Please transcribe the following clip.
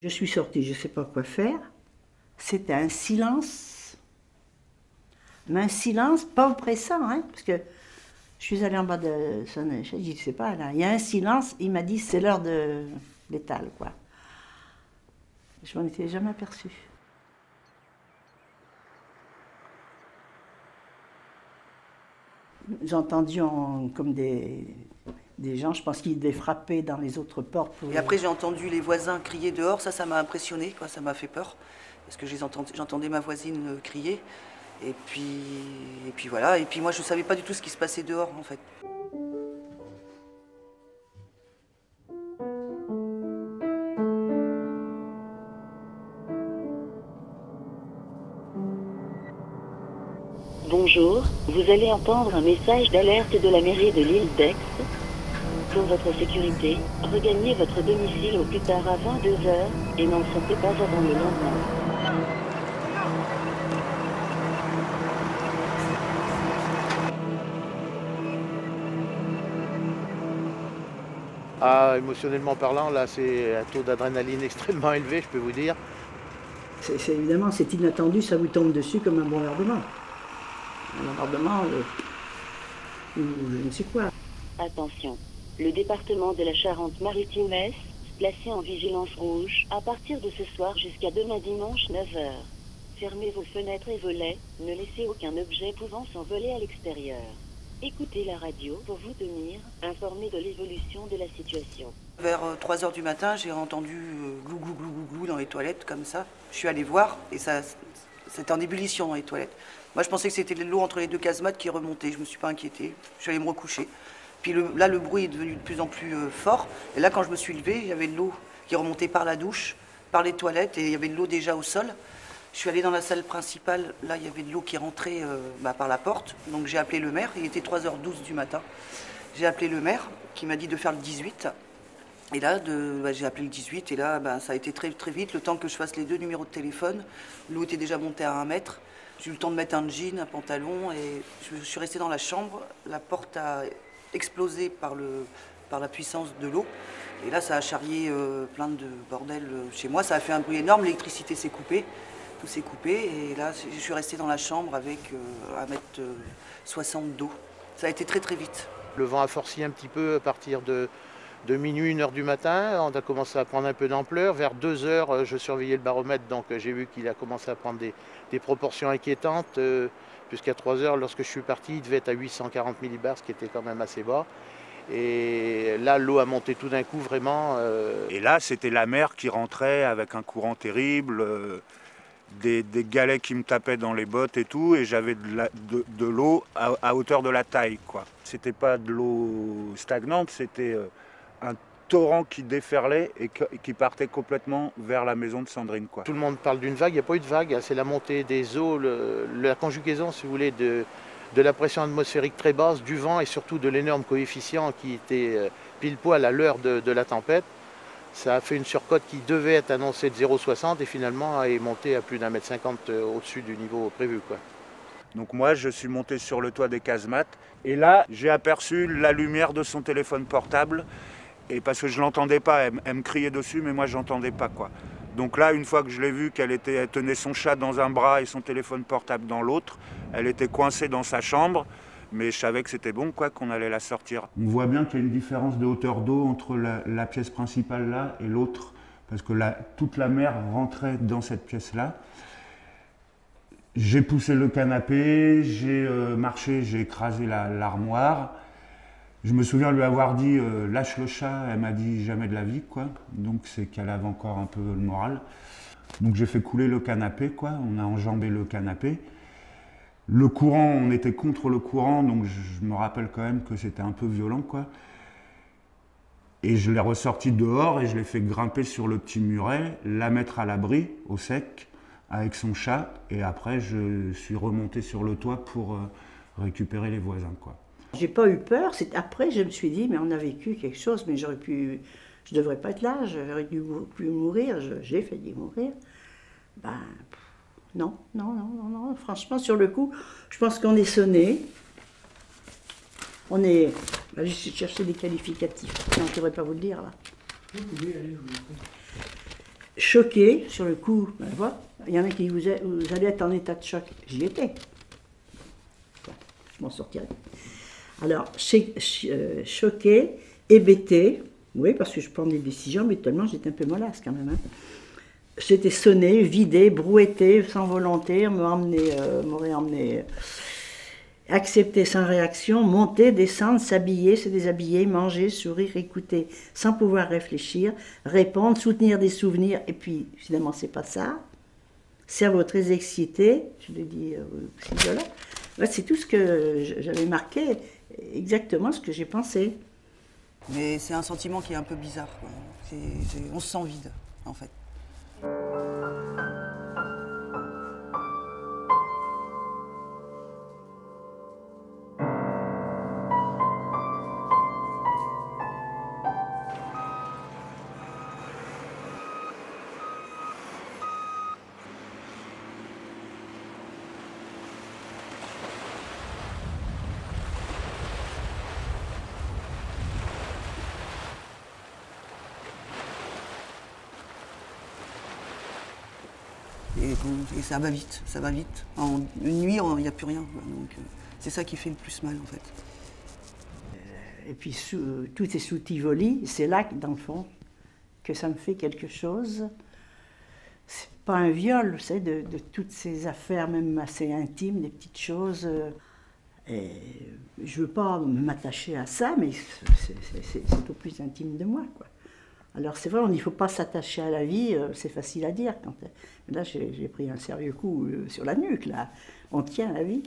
Je suis sortie, je ne sais pas quoi faire. C'était un silence, mais un silence pas oppressant, hein, parce que je suis allée en bas de son échelle, je ne sais pas, là, il y a un silence, il m'a dit c'est l'heure de l'étal, quoi. Je m'en étais jamais aperçue. J'ai entendu comme des gens, je pense qu'ils devaient frapper dans les autres portes. Et après j'ai entendu les voisins crier dehors, ça m'a impressionné, quoi, ça m'a fait peur. Parce que j'entendais ma voisine crier. Et puis voilà, et puis moi je ne savais pas du tout ce qui se passait dehors en fait. Bonjour, vous allez entendre un message d'alerte de la mairie de l'île d'Aix. Pour votre sécurité, regagnez votre domicile au plus tard à 22 h et n'en sortez pas avant le lendemain. Ah, émotionnellement parlant, là, c'est un taux d'adrénaline extrêmement élevé, je peux vous dire. Évidemment, c'est inattendu, ça vous tombe dessus comme un bombardement. Un bombardement, ou je ne sais quoi. Attention, le département de la Charente-Maritime-Est, placé en vigilance rouge, à partir de ce soir jusqu'à demain dimanche 9 h. Fermez vos fenêtres et volets, ne laissez aucun objet pouvant s'envoler à l'extérieur. Écoutez la radio pour vous tenir informé de l'évolution de la situation. Vers 3 h du matin, j'ai entendu glou glou glou glou glou dans les toilettes comme ça. Je suis allée voir et c'était en ébullition dans les toilettes. Moi je pensais que c'était de l'eau entre les deux casemates qui remontait, je ne me suis pas inquiétée. Je suis allée me recoucher. Puis là le bruit est devenu de plus en plus fort. Et là quand je me suis levée, il y avait de l'eau qui remontait par la douche, par les toilettes et il y avait de l'eau déjà au sol. Je suis allée dans la salle principale, là il y avait de l'eau qui rentrait par la porte. Donc j'ai appelé le maire, il était 3 h 12 du matin. J'ai appelé le maire qui m'a dit de faire le 18. Et là, j'ai appelé le 18 et là, ça a été très, très vite, le temps que je fasse les 2 numéros de téléphone. L'eau était déjà montée à 1 mètre. J'ai eu le temps de mettre un jean, un pantalon et je suis restée dans la chambre. La porte a explosé par la puissance de l'eau. Et là, ça a charrié plein de bordel chez moi. Ça a fait un bruit énorme, l'électricité s'est coupée. Tout s'est coupé et là, je suis restée dans la chambre avec 1,60 m d'eau. Ça a été très, très vite. Le vent a forci un petit peu à partir de minuit, 1 h du matin. On a commencé à prendre un peu d'ampleur. Vers 2 h, je surveillais le baromètre, donc j'ai vu qu'il a commencé à prendre des proportions inquiétantes. Jusqu'à 3 h, lorsque je suis parti, il devait être à 840 millibars, ce qui était quand même assez bas. Et là, l'eau a monté tout d'un coup, vraiment. Et là, c'était la mer qui rentrait avec un courant terrible, des galets qui me tapaient dans les bottes et tout, et j'avais de l'eau à hauteur de la taille, quoi. C'était pas de l'eau stagnante, c'était un torrent qui déferlait et qui partait complètement vers la maison de Sandrine, quoi. Tout le monde parle d'une vague, il n'y a pas eu de vague, c'est la montée des eaux, la conjugaison, si vous voulez, de la pression atmosphérique très basse, du vent et surtout de l'énorme coefficient qui était pile poil à l'heure de la tempête. Ça a fait une surcote qui devait être annoncée de 0,60 et finalement est montée à plus d'1,50 m au-dessus du niveau prévu, quoi. Donc moi, je suis monté sur le toit des casemates et là, j'ai aperçu la lumière de son téléphone portable. Et parce que je ne l'entendais pas, elle me criait dessus, mais moi je n'entendais pas, quoi. Donc là, une fois que je l'ai vue, elle tenait son chat dans un bras et son téléphone portable dans l'autre, elle était coincée dans sa chambre, mais je savais que c'était bon, quoi, qu'on allait la sortir. On voit bien qu'il y a une différence de hauteur d'eau entre la pièce principale là et l'autre, parce que toute la mer rentrait dans cette pièce-là. J'ai poussé le canapé, j'ai marché, j'ai écrasé l'armoire. Je me souviens lui avoir dit lâche le chat, elle m'a dit jamais de la vie, quoi. Donc c'est qu'elle avait encore un peu le moral. Donc j'ai fait couler le canapé, quoi. On a enjambé le canapé. Le courant, on était contre le courant, donc je me rappelle quand même que c'était un peu violent, quoi. Et je l'ai ressorti dehors et je l'ai fait grimper sur le petit muret, la mettre à l'abri, au sec, avec son chat. Et après, je suis remonté sur le toit pour récupérer les voisins, quoi. J'ai pas eu peur, après je me suis dit, mais on a vécu quelque chose, mais je devrais pas être là, j'aurais dû mourir, j'ai failli mourir. Non, franchement sur le coup, je pense qu'on est sonné. On est, je suis chercher des qualificatifs, non, je ne devrais pas vous le dire là. choqué sur le coup. Ben, voilà. Il y en a qui vous allez être en état de choc. J'y étais. Je m'en sortirai. Alors, choqué, hébété, oui, parce que je prends des décisions, mais tellement j'étais un peu mollasse quand même. Hein. J'étais sonnée, vidée, brouettée, sans volonté, m'aurait emmené, accepter sans réaction, monter, descendre, s'habiller, se déshabiller, manger, sourire, écouter, sans pouvoir réfléchir, répondre, soutenir des souvenirs, et puis finalement c'est pas ça. Cerveau très excité, je l'ai dit aussi là. Ouais, c'est tout ce que j'avais marqué, exactement ce que j'ai pensé. Mais c'est un sentiment qui est un peu bizarre, quoi. On se sent vide, en fait. Et ça va vite, ça va vite. En une nuit, il n'y a plus rien. Donc c'est ça qui fait le plus mal, en fait. Et puis tout est sous Tivoli, c'est là, dans le fond, que ça me fait quelque chose. C'est pas un viol, vous savez, de toutes ces affaires, même assez intimes, des petites choses. Et je veux pas m'attacher à ça, mais c'est au plus intime de moi, quoi. Alors c'est vrai, il ne faut pas s'attacher à la vie, c'est facile à dire. Là, j'ai pris un sérieux coup sur la nuque, là. On tient à la vie.